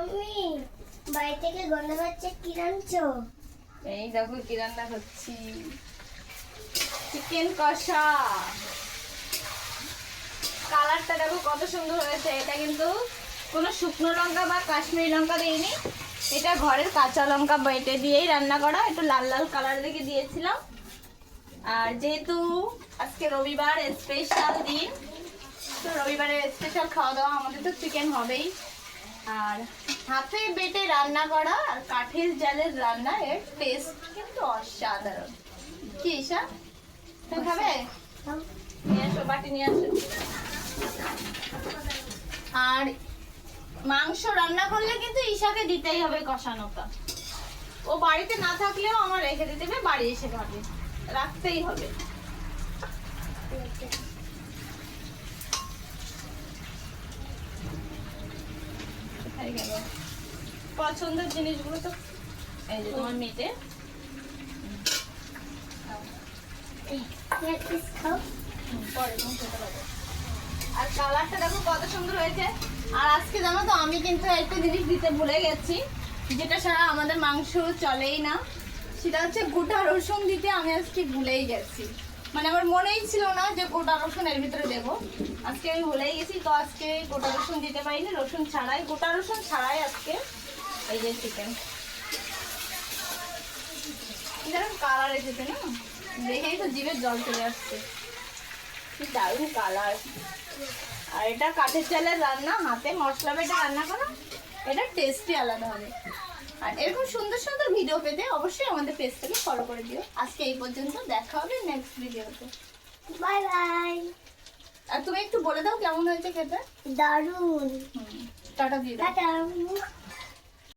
Mummy বাড়ি থেকে গন্ধ পাচ্ছে, কি রাঁধছো? এই দেখো কি রান্না করছি, চিকেন কষা। কালারটা দেখো কত সুন্দর হয়েছে। এটা কিন্তু কোনো শুকনো লঙ্কা বা কাশ্মীরি লঙ্কা দিইনি, এটা ঘরের কাঁচা লঙ্কা বেটে দিয়েই রান্না করা। একটু লাল লাল কালার দেখে দিয়েছিলাম। আর যেহেতু আজকে রবিবার স্পেশাল দিন, তো রবিবারে স্পেশাল খাওয়া দাওয়া, আমাদের তো চিকেন হবেই। আর হাতে বেটে রান্না করা আর কাঠের জালের রান্না, এর টেস্ট কিন্তু অসাধারণ। কি ঈশা, তুমি খাবে? নিয়ে আসো, বাটি নিয়ে আসো। আর মাংস রান্না করলে কিন্তু ঈশাকে দিতেই হবে কষানোটা। ও বাড়িতে না থাকলেও আমার রেখে দিতে হবে, বাড়ি এসে খাবে, রাখতেই হবে। পছন্দের জিনিসগুলো তো এই যে তোমার মেটে। আর কালারটা দেখো কত সুন্দর হয়েছে। আর আজকে জানো তো আমি কিন্তু একটা জিনিস দিতে ভুলে গেছি, যেটা ছাড়া আমাদের মাংস চলেই না, সেটা হচ্ছে গোটা রসুন দিতে। আমি আজকে ভুলেই গেছি, মানে আমার মনেই ছিল না যে গোটা রসুন এর ভিতরে দেবো। আজকে আমি ভুলেই গেছি, তো আজকে গোটা রসুন দিতে পারিনি। রসুন ছাড়াই, গোটা রসুন ছাড়াই আজকে এই যে চিকেন। কালার এসেছে না, দেখেই তো জিভের জল চলে আসছে, কি দারুণ কালার। আর এটা কাঠের চালের রান্না, হাতে মশলা বেটে রান্না করা, এটা টেস্টই আলাদা হবে। আর এরকম সুন্দর সুন্দর ভিডিও পেতে অবশ্যই আমাদের পেজটাকে ফলো করে দিও। আজকে এই পর্যন্ত, দেখা হবে নেক্সট ভিডিওতে। Bye bye. আর তুমি একটু বলে দাও কেমন হয়েছে খেতে। দারুণ। টাটা দিয়ে দাও। টাটা।